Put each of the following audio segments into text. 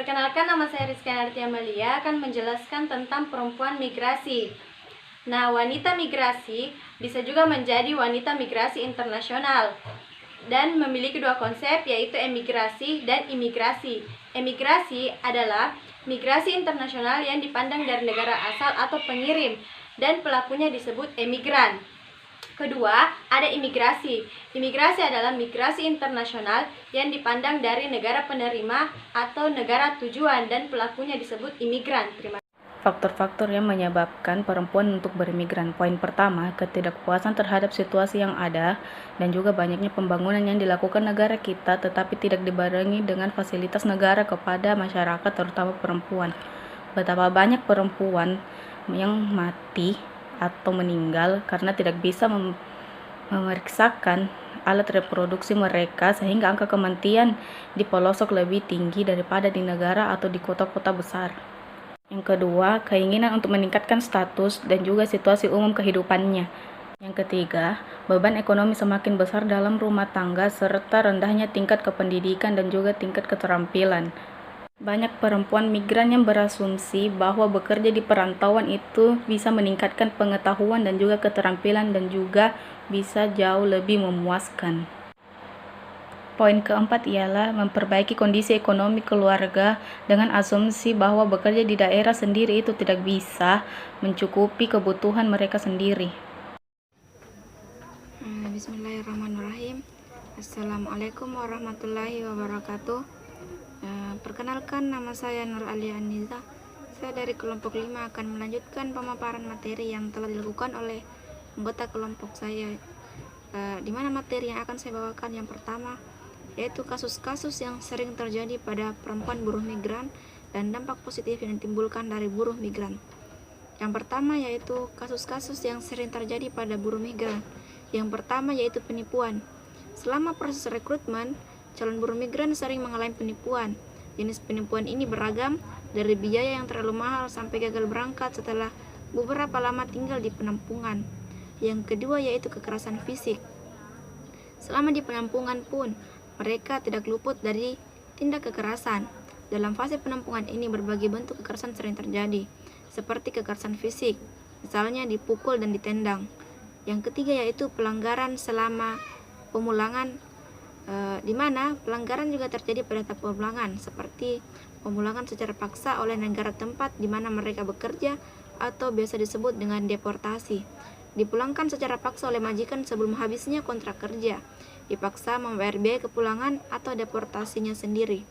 Perkenalkan, nama saya Rizky Narti Amalia akan menjelaskan tentang perempuan migrasi. Nah, wanita migrasi bisa juga menjadi wanita migrasi internasional dan memiliki dua konsep, yaitu emigrasi dan imigrasi. Emigrasi adalah migrasi internasional yang dipandang dari negara asal atau pengirim, dan pelakunya disebut emigran. Kedua, ada imigrasi. Imigrasi adalah migrasi internasional yang dipandang dari negara penerima atau negara tujuan, dan pelakunya disebut imigran. Terima kasih. Faktor-faktor yang menyebabkan perempuan untuk berimigran. Poin pertama, ketidakpuasan terhadap situasi yang ada dan juga banyaknya pembangunan yang dilakukan negara kita tetapi tidak dibarengi dengan fasilitas negara kepada masyarakat, terutama perempuan. Betapa banyak perempuan yang mati atau meninggal karena tidak bisa memeriksakan alat reproduksi mereka, sehingga angka kematian di pelosok lebih tinggi daripada di negara atau di kota-kota besar. Yang kedua, keinginan untuk meningkatkan status dan juga situasi umum kehidupannya. Yang ketiga, beban ekonomi semakin besar dalam rumah tangga serta rendahnya tingkat kependidikan dan juga tingkat keterampilan. Banyak perempuan migran yang berasumsi bahwa bekerja di perantauan itu bisa meningkatkan pengetahuan dan juga keterampilan dan juga bisa jauh lebih memuaskan. Poin keempat ialah memperbaiki kondisi ekonomi keluarga dengan asumsi bahwa bekerja di daerah sendiri itu tidak bisa mencukupi kebutuhan mereka sendiri. Bismillahirrahmanirrahim. Assalamualaikum warahmatullahi wabarakatuh. Perkenalkan, nama saya Nur Alia Aniza. Saya dari kelompok 5 akan melanjutkan pemaparan materi yang telah dilakukan oleh anggota kelompok saya. Di mana materi yang akan saya bawakan yang pertama yaitu kasus-kasus yang sering terjadi pada perempuan buruh migran dan dampak positif yang ditimbulkan dari buruh migran. Yang pertama yaitu kasus-kasus yang sering terjadi pada buruh migran. Yang pertama yaitu penipuan. Selama proses rekrutmen, calon buruh migran sering mengalami penipuan. Jenis penipuan ini beragam, dari biaya yang terlalu mahal sampai gagal berangkat setelah beberapa lama tinggal di penampungan. Yang kedua yaitu kekerasan fisik. Selama di penampungan pun, mereka tidak luput dari tindak kekerasan. Dalam fase penampungan ini berbagai bentuk kekerasan sering terjadi, seperti kekerasan fisik, misalnya dipukul dan ditendang. Yang ketiga yaitu pelanggaran selama pemulangan, di mana pelanggaran juga terjadi pada tahap pemulangan, seperti pemulangan secara paksa oleh negara tempat di mana mereka bekerja atau biasa disebut dengan deportasi. Dipulangkan secara paksa oleh majikan sebelum habisnya kontrak kerja, dipaksa membayar biaya kepulangan atau deportasinya sendiri.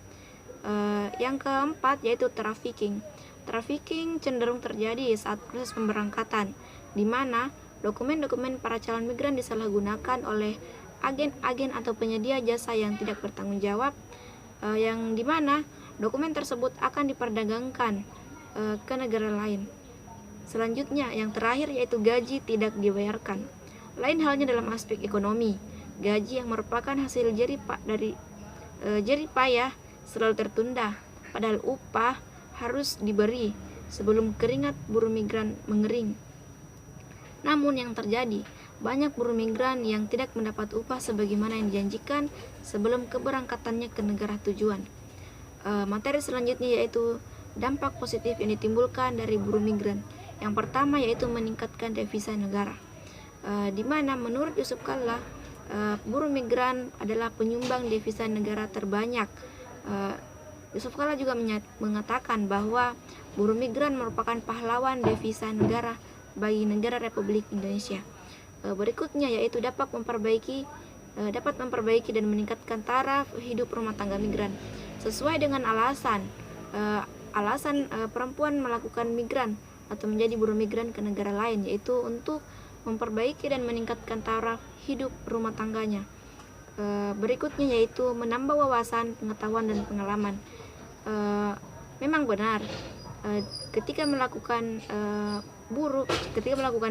Yang keempat yaitu trafficking. Trafficking cenderung terjadi saat proses pemberangkatan, di mana dokumen-dokumen para calon migran disalahgunakan oleh agen-agen atau penyedia jasa yang tidak bertanggung jawab, yang dimana dokumen tersebut akan diperdagangkan ke negara lain. Selanjutnya, yang terakhir yaitu gaji tidak dibayarkan. Lain halnya dalam aspek ekonomi, gaji yang merupakan hasil jerih payah selalu tertunda, padahal upah harus diberi sebelum keringat buruh migran mengering. Namun yang terjadi, banyak buruh migran yang tidak mendapat upah sebagaimana yang dijanjikan sebelum keberangkatannya ke negara tujuan. Materi selanjutnya yaitu dampak positif yang ditimbulkan dari buruh migran. Yang pertama yaitu meningkatkan devisa negara, di mana menurut Yusuf Kalla, buruh migran adalah penyumbang devisa negara terbanyak. Yusuf Kalla juga mengatakan bahwa buruh migran merupakan pahlawan devisa negara bagi negara Republik Indonesia. Berikutnya yaitu dapat memperbaiki dan meningkatkan taraf hidup rumah tangga migran sesuai dengan alasan perempuan melakukan migran atau menjadi buruh migran ke negara lain, yaitu untuk memperbaiki dan meningkatkan taraf hidup rumah tangganya. Berikutnya yaitu menambah wawasan, pengetahuan dan pengalaman. Memang benar, ketika melakukan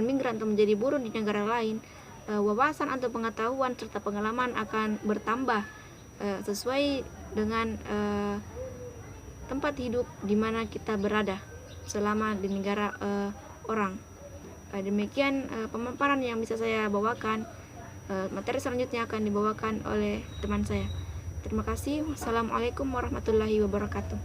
migran atau menjadi buruh di negara lain, wawasan atau pengetahuan serta pengalaman akan bertambah sesuai dengan tempat hidup di mana kita berada selama di negara orang. Demikian pemaparan yang bisa saya bawakan. Materi selanjutnya akan dibawakan oleh teman saya. Terima kasih. Wassalamualaikum warahmatullahi wabarakatuh.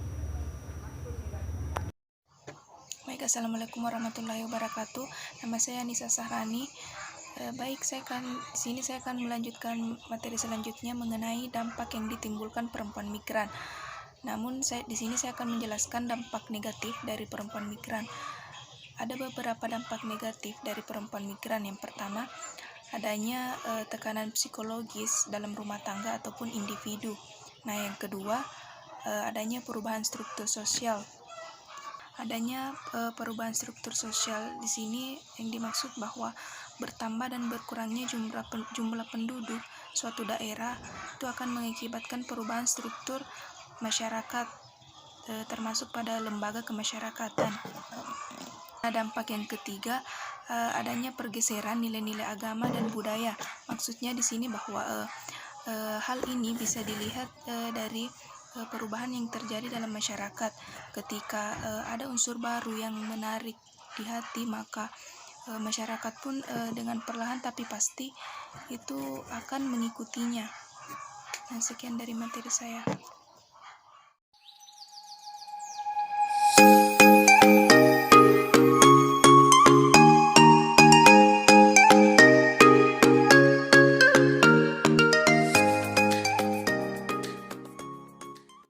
Assalamualaikum warahmatullahi wabarakatuh. Nama saya Nisa Sahrani. Baik, di sini saya akan melanjutkan materi selanjutnya mengenai dampak yang ditimbulkan perempuan migran. Namun di sini saya akan menjelaskan dampak negatif dari perempuan migran. Ada beberapa dampak negatif dari perempuan migran. Yang pertama, adanya tekanan psikologis dalam rumah tangga ataupun individu. Nah, yang kedua, adanya perubahan struktur sosial. Adanya perubahan struktur sosial di sini yang dimaksud bahwa bertambah dan berkurangnya jumlah penduduk suatu daerah itu akan mengakibatkan perubahan struktur masyarakat, termasuk pada lembaga kemasyarakatan. Nah, dampak yang ketiga, adanya pergeseran nilai-nilai agama dan budaya. Maksudnya di sini bahwa hal ini bisa dilihat dari perubahan yang terjadi dalam masyarakat. Ketika ada unsur baru yang menarik di hati, maka masyarakat pun dengan perlahan tapi pasti itu akan mengikutinya. Nah, sekian dari materi saya.